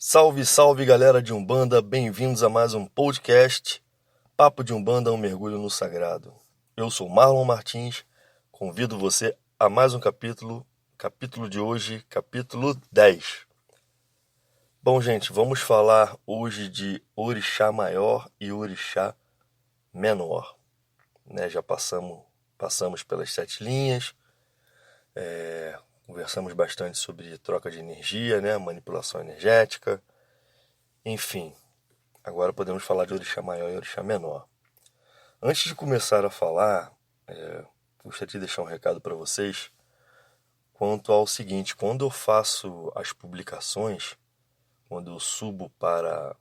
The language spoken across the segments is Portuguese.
Salve, salve galera de Umbanda, bem-vindos a mais um podcast, Papo de Umbanda, um mergulho no sagrado. Eu sou Marlon Martins, convido você a mais um capítulo de hoje, capítulo 10. Bom, gente, vamos falar hoje de Orixá Maior e Orixá Menor. Já passamos pelas 7 linhas, conversamos bastante sobre troca de energia, manipulação energética, enfim. Agora podemos falar de Orixá Maior e Orixá Menor. Antes de começar a falar, gostaria de deixar um recado para vocês quanto ao seguinte: quando eu faço as publicações, quando eu subo para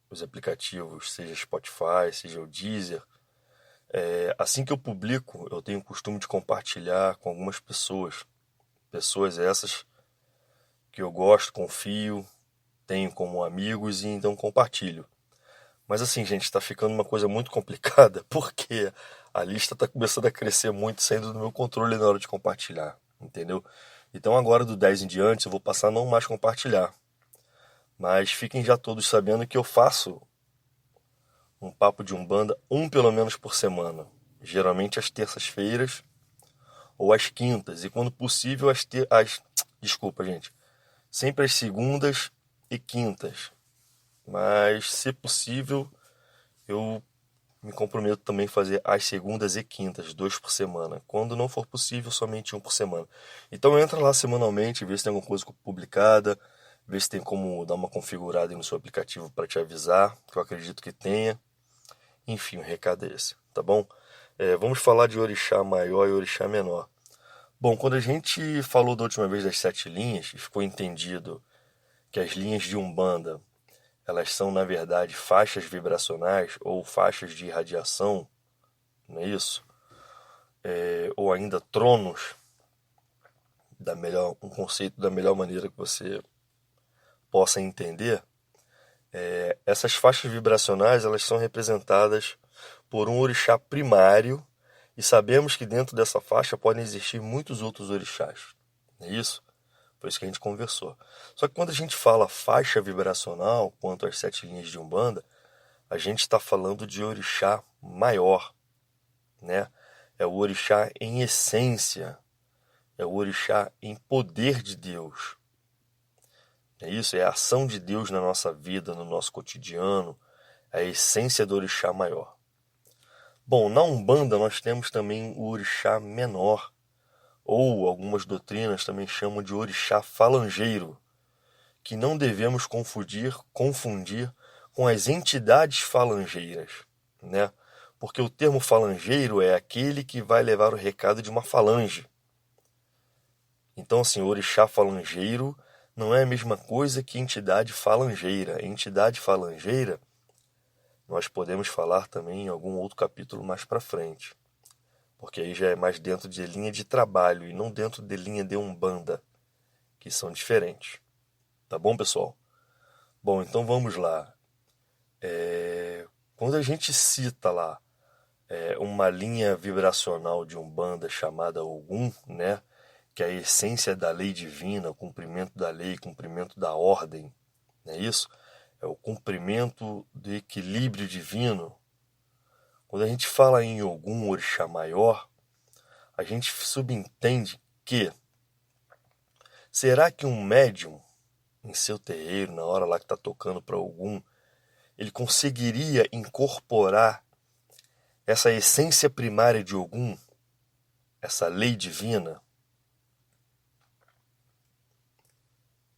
os aplicativos, seja Spotify, seja o Deezer, assim que eu publico, eu tenho o costume de compartilhar com algumas pessoas. Pessoas essas que eu gosto, confio, tenho como amigos e então compartilho. Mas assim, gente, está ficando uma coisa muito complicada porque a lista está começando a crescer muito, saindo do meu controle na hora de compartilhar, entendeu? Então agora do 10 em diante eu vou passar a não mais compartilhar. Mas fiquem já todos sabendo que eu faço um papo de Umbanda, pelo menos por semana. Geralmente às terças-feiras ou às quintas. E quando possível, desculpa, gente. Sempre às segundas e quintas. Mas, se possível, eu me comprometo também a fazer às segundas e quintas, 2 por semana. Quando não for possível, somente 1 por semana. Então entra lá semanalmente, vê se tem alguma coisa publicada, vê se tem como dar uma configurada aí no seu aplicativo para te avisar, que eu acredito que tenha. Enfim, o recado é esse, tá bom? Vamos falar de Orixá Maior e Orixá Menor. Bom, quando a gente falou da última vez das 7 linhas, ficou entendido que as linhas de Umbanda, elas são, na verdade, faixas vibracionais ou faixas de irradiação, não é isso? Ou ainda tronos, um conceito da melhor maneira que você possa entender. Essas faixas vibracionais, elas são representadas por um orixá primário e sabemos que dentro dessa faixa podem existir muitos outros orixás, não é isso? Foi isso que a gente conversou. Só que quando a gente fala faixa vibracional, quanto às 7 linhas de Umbanda, a gente está falando de orixá maior, né? É o orixá em essência, é o orixá em poder de Deus. É isso, é a ação de Deus na nossa vida, no nosso cotidiano, é a essência do orixá maior. Bom, na Umbanda nós temos também o orixá menor, ou algumas doutrinas também chamam de orixá falangeiro, que não devemos confundir com as entidades falangeiras, né? Porque o termo falangeiro é aquele que vai levar o recado de uma falange. Então, assim, o orixá falangeiro não é a mesma coisa que entidade falangeira. Entidade falangeira nós podemos falar também em algum outro capítulo mais para frente, porque aí já é mais dentro de linha de trabalho e não dentro de linha de Umbanda, que são diferentes. Tá bom, pessoal? Bom, então vamos lá. Quando a gente cita lá uma linha vibracional de Umbanda chamada Ogum, né, que é a essência da lei divina, o cumprimento da lei, cumprimento da ordem, não é isso? É o cumprimento do equilíbrio divino. Quando a gente fala em Ogum, orixá maior, a gente subentende que será que um médium em seu terreiro, na hora lá que está tocando para Ogum, ele conseguiria incorporar essa essência primária de Ogum, essa lei divina?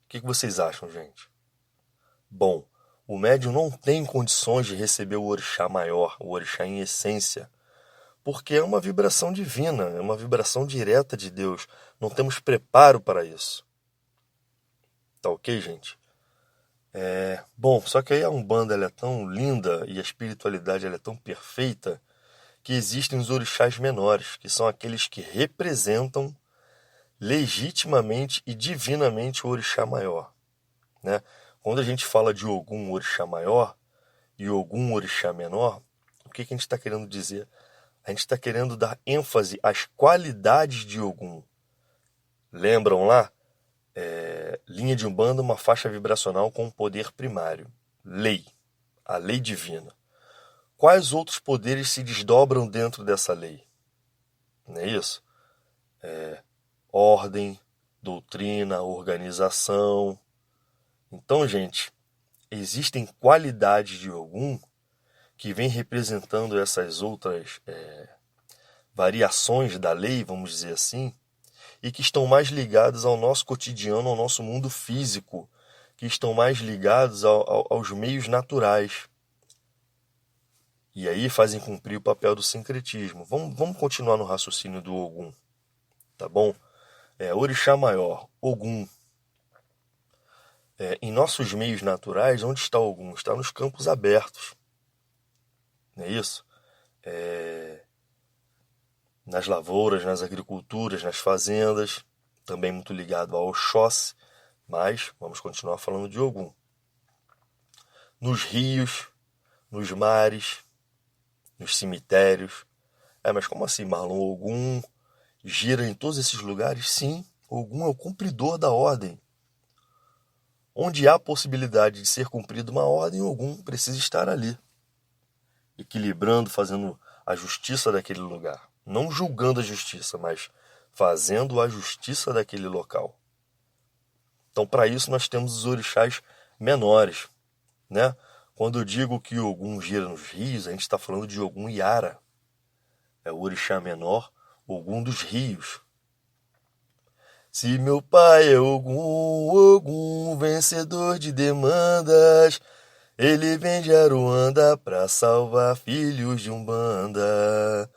O que vocês acham, gente? Bom, o médium não tem condições de receber o orixá maior, o orixá em essência, porque é uma vibração divina, é uma vibração direta de Deus. Não temos preparo para isso. Tá ok, gente? Bom, só que aí a Umbanda ela é tão linda e a espiritualidade ela é tão perfeita que existem os orixás menores, que são aqueles que representam legitimamente e divinamente o orixá maior, né? Quando a gente fala de Ogum, orixá maior, e Ogum, orixá menor, o que a gente está querendo dizer? A gente está querendo dar ênfase às qualidades de Ogum. Lembram lá? linha de Umbanda, uma faixa vibracional com um poder primário. Lei. A lei divina. Quais outros poderes se desdobram dentro dessa lei? Não é isso? Ordem, doutrina, organização. Então, gente, existem qualidades de Ogum que vem representando essas outras variações da lei, vamos dizer assim, e que estão mais ligadas ao nosso cotidiano, ao nosso mundo físico, que estão mais ligados aos meios naturais. E aí fazem cumprir o papel do sincretismo. Vamos continuar no raciocínio do Ogum, tá bom? Orixá maior, Ogum. Em nossos meios naturais, onde está Ogum? Está nos campos abertos. Não é isso? Nas lavouras, nas agriculturas, nas fazendas, também muito ligado ao Oxóssi, mas vamos continuar falando de Ogum. Nos rios, nos mares, nos cemitérios. Mas como assim, Marlon? Ogum gira em todos esses lugares? Sim, Ogum é o cumpridor da ordem. Onde há possibilidade de ser cumprida uma ordem, Ogum precisa estar ali, equilibrando, fazendo a justiça daquele lugar. Não julgando a justiça, mas fazendo a justiça daquele local. Então, para isso, nós temos os orixás menores, né? Quando eu digo que Ogum gira nos rios, a gente está falando de Ogum Yara. É o orixá menor, Ogum dos rios. Se meu pai é Ogum, Ogum, vencedor de demandas, ele vem de Aruanda pra salvar filhos de Umbanda.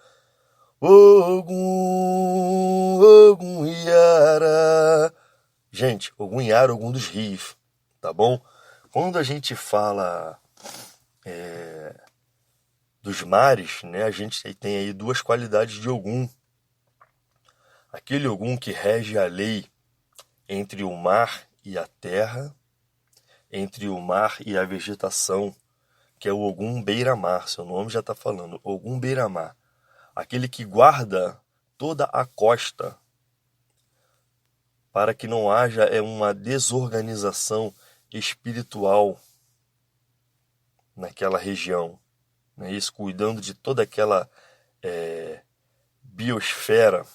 Ogum, Ogum Yara. Gente, Ogum Yara, Ogum dos rios, tá bom? Quando a gente fala dos mares, né, a gente tem aí duas qualidades de Ogum. Aquele Ogum que rege a lei entre o mar e a terra, entre o mar e a vegetação, que é o Ogum Beira-Mar, seu nome já está falando, Ogum Beira-Mar. Aquele que guarda toda a costa para que não haja uma desorganização espiritual naquela região. Né? Isso, cuidando de toda aquela biosfera,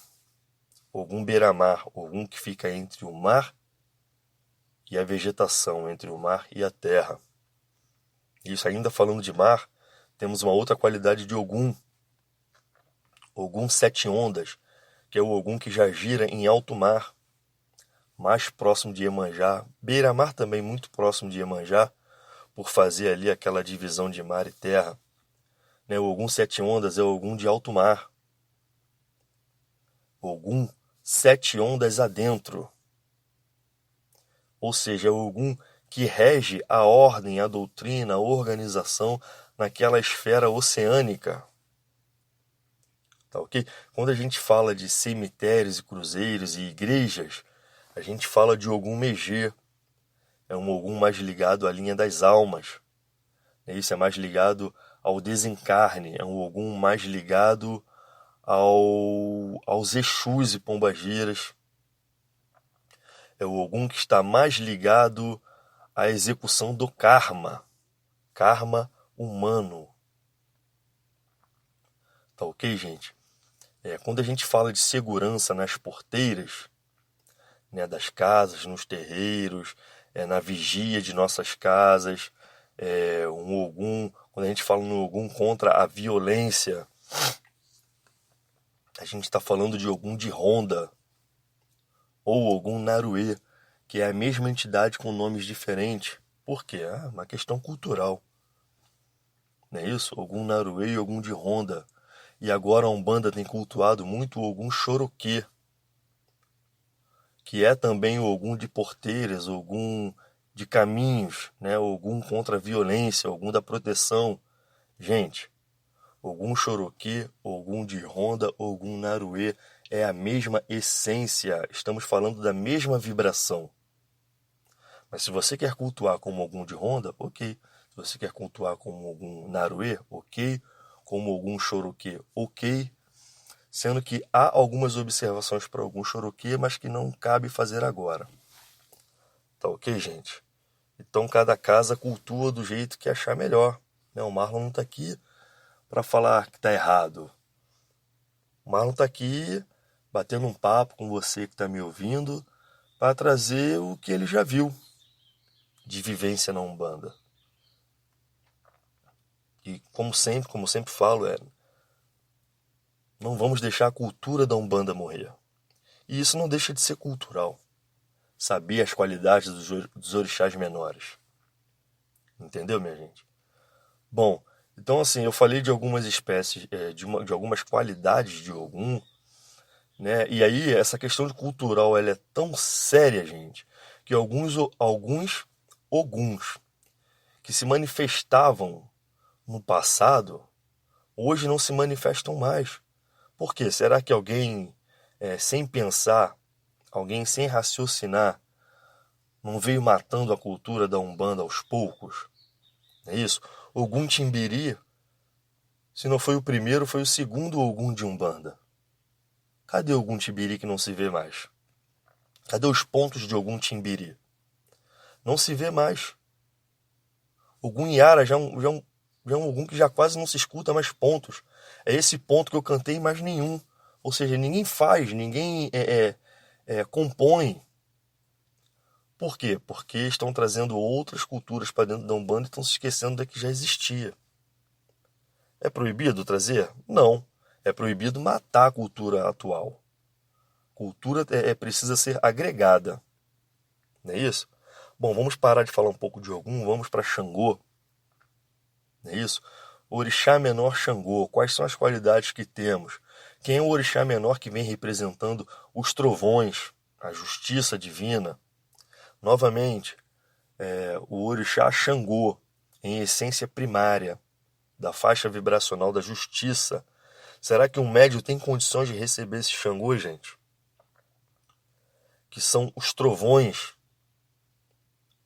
Ogum Beira-Mar, Ogum que fica entre o mar e a vegetação, entre o mar e a terra. Isso, ainda falando de mar, temos uma outra qualidade de Ogum, Ogum Sete Ondas, que é o Ogum que já gira em alto mar, mais próximo de Iemanjá, beira-mar também muito próximo de Iemanjá, por fazer ali aquela divisão de mar e terra. O Ogum Sete Ondas é o Ogum de alto mar. Ogum Sete Ondas adentro. Ou seja, é o Ogum que rege a ordem, a doutrina, a organização naquela esfera oceânica. Tá ok? Quando a gente fala de cemitérios e cruzeiros e igrejas, a gente fala de Ogum Megê. É um Ogum mais ligado à linha das almas. Isso é mais ligado ao desencarne. É um Ogum mais ligado aos Exus e Pombageiras. É o Ogum que está mais ligado à execução do karma. Karma humano. Tá ok, gente? Quando a gente fala de segurança nas porteiras, né, das casas, nos terreiros, na vigia de nossas casas, um Ogum, quando a gente fala no Ogum contra a violência, a gente está falando de Ogum de Ronda, ou Ogum Naruê, que é a mesma entidade com nomes diferentes. Por quê? Uma questão cultural. Não é isso? Ogum Naruê e Ogum de Ronda. E agora a Umbanda tem cultuado muito o Ogum Choroquê, que é também o Ogum de porteiras, Ogum de caminhos, né? Ogum contra a violência, Ogum da proteção. Gente, Ogum Choroquê, Ogum de Ronda, Ogum Naruê é a mesma essência. Estamos falando da mesma vibração. Mas se você quer cultuar como Ogum de Ronda, ok. Se você quer cultuar como Ogum Naruê, ok. Como Ogum Choroquê, ok. Sendo que há algumas observações para Ogum Choroquê, mas que não cabe fazer agora. Tá ok, gente? Então cada casa cultua do jeito que achar melhor, né? O Marlon não tá aqui para falar que tá errado. O Marlon tá aqui batendo um papo com você que tá me ouvindo para trazer o que ele já viu de vivência na Umbanda. E como sempre falo, não vamos deixar a cultura da Umbanda morrer. E isso não deixa de ser cultural. Saber as qualidades dos orixás menores. Entendeu, minha gente? Bom, então assim, eu falei de algumas espécies, de algumas qualidades de Ogum, né? E aí essa questão de cultural ela é tão séria, gente, que alguns Oguns que se manifestavam no passado, hoje não se manifestam mais. Por quê? Será que alguém, sem pensar, alguém sem raciocinar, não veio matando a cultura da Umbanda aos poucos? É isso? Ogum Timbiri, se não foi o primeiro, foi o segundo Ogum de Umbanda. Cadê Ogum Timbiri que não se vê mais? Cadê os pontos de Ogum Timbiri? Não se vê mais. Ogum Iara já é um Ogum que já quase não se escuta mais pontos. É esse ponto que eu cantei mais nenhum. Ou seja, ninguém faz, ninguém compõe. Por quê? Porque estão trazendo outras culturas para dentro da Umbanda e estão se esquecendo da que já existia. É proibido trazer? Não. É proibido matar a cultura atual. Cultura precisa ser agregada. Não é isso? Bom, vamos parar de falar um pouco de Ogum, vamos para Xangô. Não é isso? Orixá menor Xangô, quais são as qualidades que temos? Quem é o orixá menor que vem representando os trovões, a justiça divina? Novamente, o orixá Xangô, em essência primária, da faixa vibracional da justiça. Será que um médium tem condições de receber esse Xangô, gente? Que são os trovões,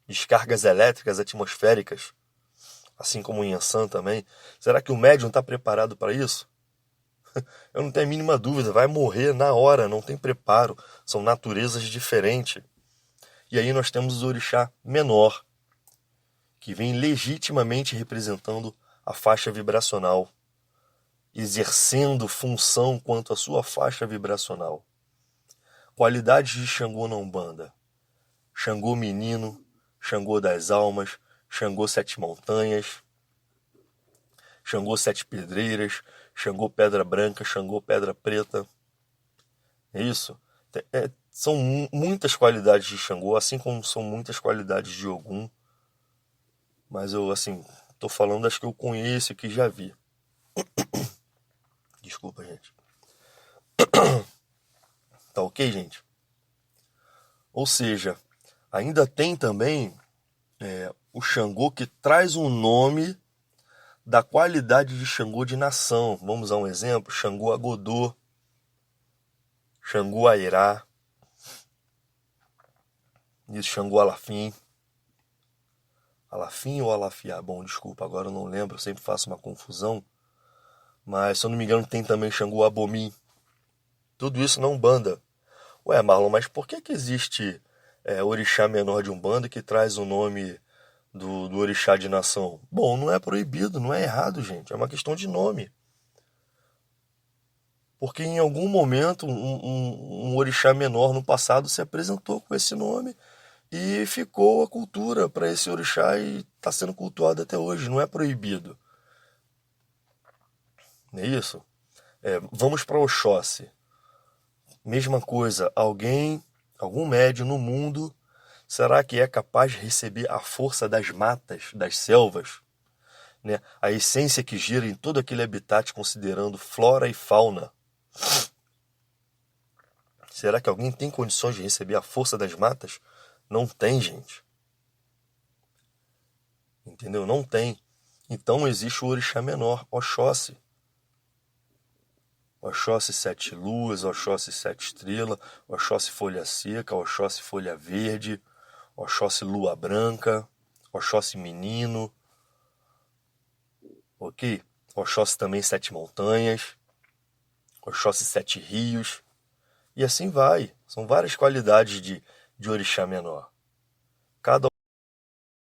descargas elétricas atmosféricas, assim como o Yansan também. Será que o médium está preparado para isso? Eu não tenho a mínima dúvida, vai morrer na hora, não tem preparo, são naturezas diferentes. E aí nós temos o orixá menor, que vem legitimamente representando a faixa vibracional, exercendo função quanto à sua faixa vibracional. Qualidades de Xangô na Umbanda: Xangô menino, Xangô das almas, Xangô sete montanhas, Xangô sete pedreiras, Xangô pedra branca, Xangô pedra preta. É isso? São muitas qualidades de Xangô, assim como são muitas qualidades de Ogum. Mas eu, assim, tô falando das que eu conheço e que já vi. Desculpa, gente. Tá ok, gente? Ou seja, ainda tem também o Xangô que traz um nome da qualidade de Xangô de nação. Vamos a um exemplo: Xangô Agodô, Xangô Airá, isso, Xangô Alafim. Alafim ou Alafiá? Bom, desculpa, agora eu não lembro, eu sempre faço uma confusão. Mas, se eu não me engano, tem também Xangô Abomim. Tudo isso na Umbanda. Ué, Marlon, mas por que existe orixá menor de Umbanda que traz o nome do orixá de nação? Bom, não é proibido, não é errado, gente. É uma questão de nome. Porque em algum momento um orixá menor no passado se apresentou com esse nome e ficou a cultura para esse orixá e está sendo cultuado até hoje. Não é proibido. Não é isso? Vamos para Oxóssi. Mesma coisa, algum médium no mundo, será que é capaz de receber a força das matas, das selvas? Né? A essência que gira em todo aquele habitat, considerando flora e fauna. Será que alguém tem condições de receber a força das matas? Não tem, gente. Entendeu? Não tem. Então existe o orixá menor, Oxóssi. Oxóssi sete luas, Oxóssi sete estrelas, Oxóssi folha seca, Oxóssi folha verde, Oxóssi lua branca, Oxóssi menino, ok? Oxóssi também sete montanhas, Oxóssi sete rios, e assim vai. São várias qualidades de orixá menor. Cada